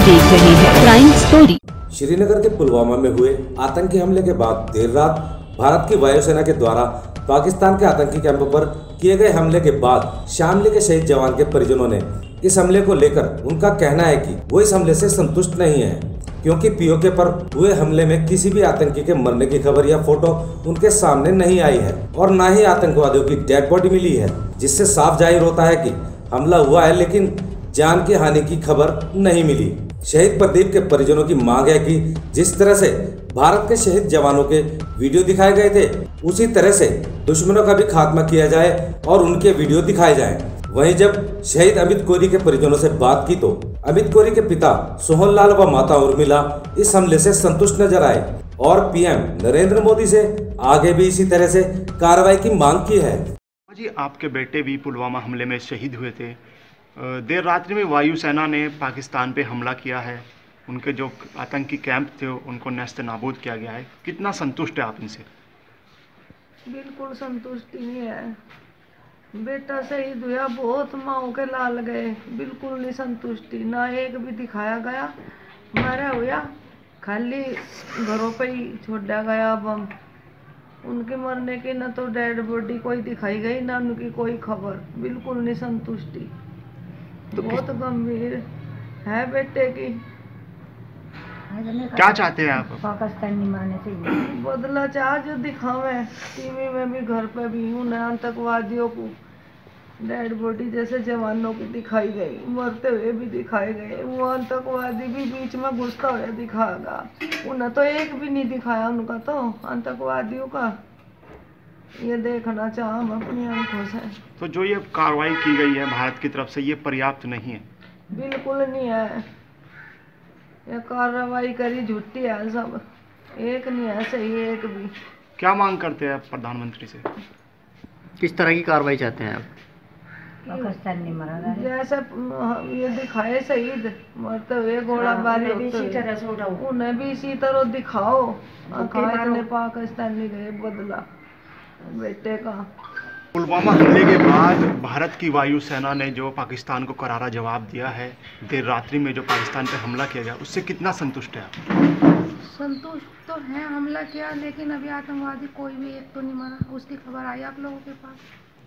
देख रहे हैं क्राइम स्टोरी। श्रीनगर के पुलवामा में हुए आतंकी हमले के बाद देर रात भारत की वायुसेना के द्वारा पाकिस्तान के आतंकी कैंपों पर किए गए हमले के बाद शामली के शहीद जवान के परिजनों ने इस हमले को लेकर उनका कहना है कि वो इस हमले से संतुष्ट नहीं है, क्योंकि पीओके पर हुए हमले में किसी भी आतंकी के मरने की खबर या फोटो उनके सामने नहीं आई है और न ही आतंकवादियों की डेड बॉडी मिली है, जिससे साफ जाहिर होता है कि हमला हुआ है लेकिन जान की हानि की खबर नहीं मिली। शहीद प्रदीप के परिजनों की मांग है कि जिस तरह से भारत के शहीद जवानों के वीडियो दिखाए गए थे, उसी तरह से दुश्मनों का भी खात्मा किया जाए और उनके वीडियो दिखाए जाएं। वहीं जब शहीद अमित कोरी के परिजनों से बात की तो अमित कोरी के पिता सोहन लाल व माता उर्मिला इस हमले से संतुष्ट नजर आए और पीएम नरेंद्र मोदी से आगे भी इसी तरह से कार्रवाई की मांग की है। जी, आपके बेटे भी पुलवामा हमले में शहीद हुए थे। देर रात्रि में वायुसेना ने पाकिस्तान पे हमला किया है, उनके जो आतंकी कैंप थे उनको नेस्त नाबूद किया गया है। कितना संतुष्ट है आप इनसे? बिल्कुल संतुष्टि नहीं है। बेटा शहीद हुआ, बहुत माओ के लाल गए, बिल्कुल नहीं संतुष्टि, ना एक भी दिखाया गया। मारा हुआ खाली घरों पे ही छोड़ा गया बम। उनके मरने की न तो डेड बॉडी कोई दिखाई गई, ना उनकी कोई खबर, बिल्कुल नहीं संतुष्टि। तो बहुत गंभीर है बेटे की। क्या चाहते हैं आप? पाकिस्तानी माने चाहिए, बदला चाह जो दिखावे टीवी में भी, घर पे भी। उन्हें आतंकवादियों को डेड बॉडी जैसे जवानों की दिखाई गई, मरते हुए भी दिखाए गए, वो आतंकवादी भी बीच में घुसता हुआ दिखाएगा। उन्हें तो एक भी नहीं दिखाया उनका, तो आतंकवादियों का ये देखना चाह हम अपनी आंखों से। तो जो ये कार्रवाई की गई है भारत की तरफ से, ये पर्याप्त नहीं है? बिल्कुल नहीं है। ये कार्रवाई करी झूठी है सब, एक नहीं है सही, एक भी। क्या मांग करते हैं आप प्रधानमंत्री से? किस तरह की कार्रवाई चाहते हैं आप? पाकिस्तानी मरा जैसे ये दिखाए शहीद मरते हुए, गोलाबारी उन्हें भी इसी तरह दिखाओ। ने पाकिस्तानी गए बदला बेटे का। पुलवामा हमले के बाद भारत की वायुसेना ने जो पाकिस्तान को करारा जवाब दिया है, देर रात्रि में जो पाकिस्तान पे हमला किया गया, उससे कितना संतुष्ट है आप? संतुष्ट तो है, हमला किया, लेकिन अभी आतंकवादी कोई भी एक तो नहीं मरा। उसकी खबर आई आप लोगों के पास?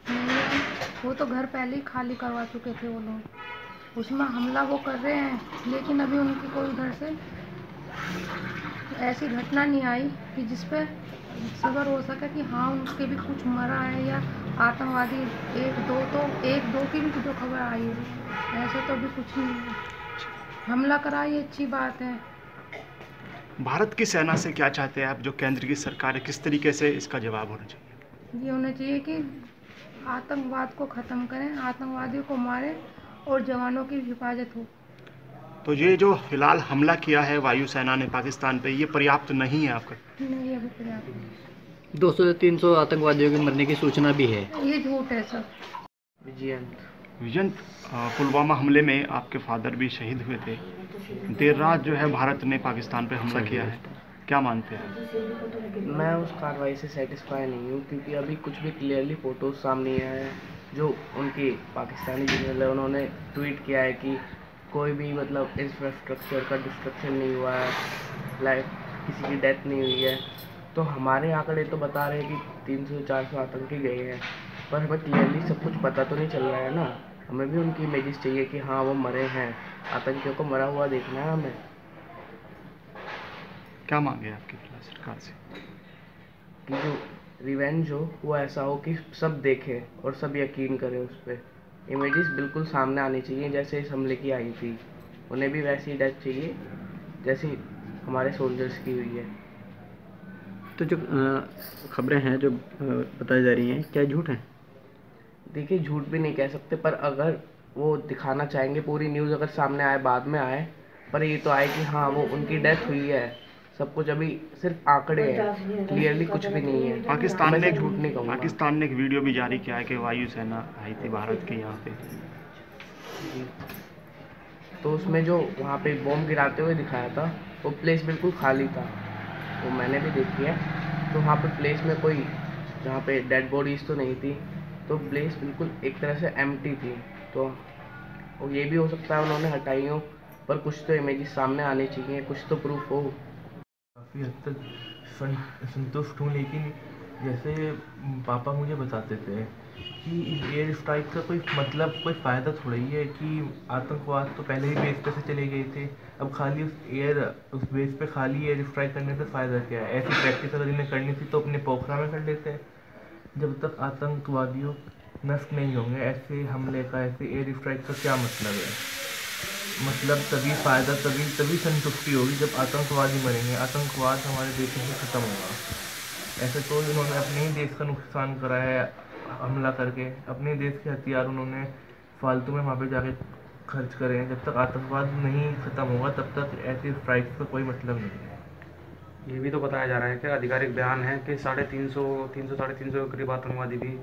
नहीं आई। वो तो घर पहले ही खाली करवा चुके थे वो लोग। उसमें हमला वो कर रहे हैं, लेकिन अभी उनकी कोई उधर से ऐसी घटना नहीं आई कि जिसपे खबर हो सके कि हाँ उनके भी कुछ मरा है, या आतंकवादी एक दो की भी जो खबर आई है, ऐसा तो अभी कुछ नहीं है। हमला करा, ये अच्छी बात है। भारत की सेना से क्या चाहते हैं आप? जो केंद्र की सरकार है, किस तरीके से इसका जवाब होना चाहिए? ये होना चाहिए कि आतंकवाद को ख़त्म करें, आतंकवादियों को मारें और जवानों की हिफाजत हो। तो ये जो फिलहाल हमला किया है वायुसेना ने पाकिस्तान पे, ये पर्याप्त नहीं है आपका? नहीं, अभी पर्याप्त नहीं। 200 से 300 आतंकवादियों के मरने की सूचना भी है। ये झूठ है सब। विजयंत, पुलवामा हमले में आपके फादर भी शहीद हुए थे। देर रात जो है भारत ने पाकिस्तान पे हमला किया है, क्या मानते हैं? मैं उस कार्रवाई से सेटिस्फाई नहीं हूँ, क्योंकि अभी कुछ भी क्लियरली फ़ोटोज़ सामने आए हैं। जो उनके पाकिस्तानी जनरल है, उन्होंने ट्वीट किया है कि कोई भी मतलब इंफ्रास्ट्रक्चर का डिस्ट्रक्शन नहीं हुआ है, लाइक किसी की डेथ नहीं हुई है। तो हमारे आंकड़े तो बता रहे हैं कि 300-400 आतंकी गए हैं, पर हमें क्लियरली सब कुछ पता तो नहीं चल रहा है ना। हमें भी उनकी इमेजेस चाहिए कि हाँ वो मरे हैं, आतंकियों को मरा हुआ देखना है हमें। क्या मांगे आपकी सरकार से? कि जो रिवेंज हो वो ऐसा हो कि सब देखें और सब यकीन करें उस पर। इमेजेस बिल्कुल सामने आनी चाहिए, जैसे इस हमले की आई थी। उन्हें भी वैसी डेथ चाहिए जैसी हमारे सोल्जर्स की हुई है। तो जो खबरें हैं जो बताई जा रही हैं, क्या झूठ हैं? देखिए, झूठ भी नहीं कह सकते, पर अगर वो दिखाना चाहेंगे, पूरी न्यूज़ अगर सामने आए, बाद में आए, पर ये तो आए कि हाँ वो उनकी डेथ हुई है। सब कुछ अभी सिर्फ आंकड़े हैं, क्लियरली कुछ भी नहीं है। पाकिस्तान ने झूठ नहीं कहूँगा। पाकिस्तान ने एक वीडियो भी जारी किया है कि वायुसेना आई थी भारत के यहाँ पे। तो उसमें जो वहाँ पे बॉम्ब गिराते हुए दिखाया था, वो प्लेस बिल्कुल खाली था, वो मैंने भी देखी है। तो वहाँ पे प्लेस में कोई, जहाँ पे डेड बॉडीज़ तो नहीं थी, तो प्लेस बिल्कुल एक तरह से एम्प्टी थी। तो ये भी हो सकता है उन्होंने हटाई हो, पर कुछ तो इमेजेस सामने आने चाहिए, कुछ तो प्रूफ हो। काफ़ी हद तक संतुष्ट हूँ, लेकिन जैसे पापा मुझे बताते थे कि इस एयर स्ट्राइक का कोई मतलब, कोई फ़ायदा थोड़ा ही है कि आतंकवाद तो पहले ही बेस पे से चले गए थे, अब खाली उस बेस पे खाली एयर स्ट्राइक करने से फ़ायदा क्या है। ऐसी प्रैक्टिस अगर इन्हें करनी थी तो अपने पोखरा में कर लेते हैं। जब तक आतंकवादियों नष्ट नहीं होंगे, ऐसे हमले का, ऐसे एयर स्ट्राइक का क्या मतलब है। मतलब तभी फ़ायदा, तभी संतुष्टि होगी जब आतंकवादी मरेंगे, आतंकवाद हमारे देश से ख़त्म होगा। ऐसे तो इन्होंने अपने ही देश का नुकसान करा है हमला करके, अपने देश के हथियार उन्होंने फालतू में वहाँ पे जाके खर्च करे हैं। जब तक आतंकवाद नहीं ख़त्म होगा तब तक ऐसी स्ट्राइक का कोई मतलब नहीं है। ये भी तो बताया जा रहा है कि आधिकारिक बयान है कि 350 साढ़े 300 के करीब आतंकवादी भी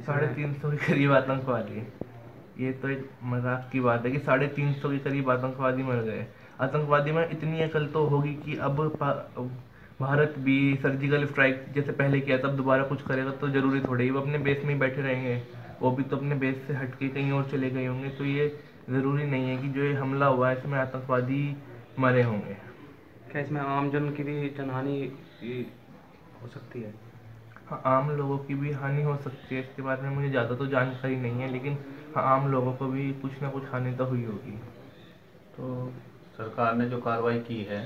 350 के करीब आतंकवादी, ये तो एक मजाक की बात है कि 350 के करीब आतंकवादी मर गए। आतंकवादी में इतनी अकल तो होगी कि अब भारत भी सर्जिकल स्ट्राइक जैसे पहले किया तब दोबारा कुछ करेगा तो ज़रूरी थोड़ी ही वो अपने बेस में ही बैठे रहेंगे, वो भी तो अपने बेस से हट के कहीं और चले गए होंगे। तो ये ज़रूरी नहीं है कि जो ये हमला हुआ है इसमें आतंकवादी मरे होंगे। क्या इसमें आम जन की भी जनहानि हो सकती है? हाँ, आम लोगों की भी हानि हो सकती है, इसके बारे में मुझे ज़्यादा तो जानकारी नहीं है, लेकिन हाँ, आम लोगों को भी कुछ ना कुछ हानि तो हुई होगी। तो सरकार ने जो कार्रवाई की है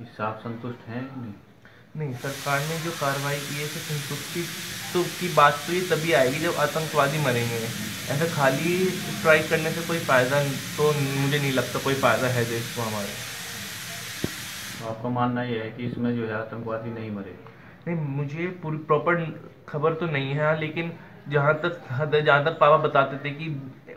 इससे आप संतुष्ट हैं? नहीं, सरकार ने जो कार्रवाई की है इससे संतुष्टि तो की बात तो ये तभी आएगी जब आतंकवादी मरेंगे। ऐसे खाली स्ट्राइक करने से कोई फ़ायदा तो मुझे नहीं लगता कोई फ़ायदा है देश को हमारे। तो आपका मानना ये है कि इसमें जो है आतंकवादी नहीं मरे? नहीं, मुझे पूरी प्रॉपर खबर तो नहीं है, लेकिन जहाँ तक पापा बताते थे कि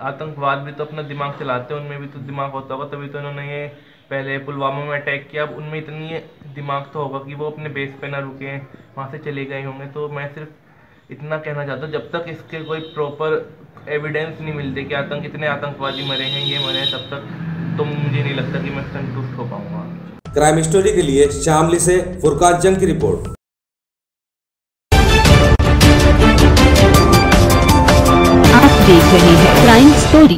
आतंकवाद भी तो अपना दिमाग चलाते हैं, उनमें भी तो दिमाग होता होगा, तभी तो उन्होंने ये पहले पुलवामा में अटैक किया। अब उनमें इतनी दिमाग तो होगा कि वो अपने बेस पे ना रुके, वहाँ से चले गए होंगे। तो मैं सिर्फ इतना कहना चाहता हूँ, जब तक इसके कोई प्रॉपर एविडेंस नहीं मिलते कि इतने आतंकवादी मरे हैं, ये मरे हैं, तब तक तो मुझे नहीं लगता कि मैं संतुष्ट हो पाऊँगा। क्राइम स्टोरी के लिए शामली से फुरकान जंग की रिपोर्ट। आप देख रहे हैं क्राइम स्टोरी।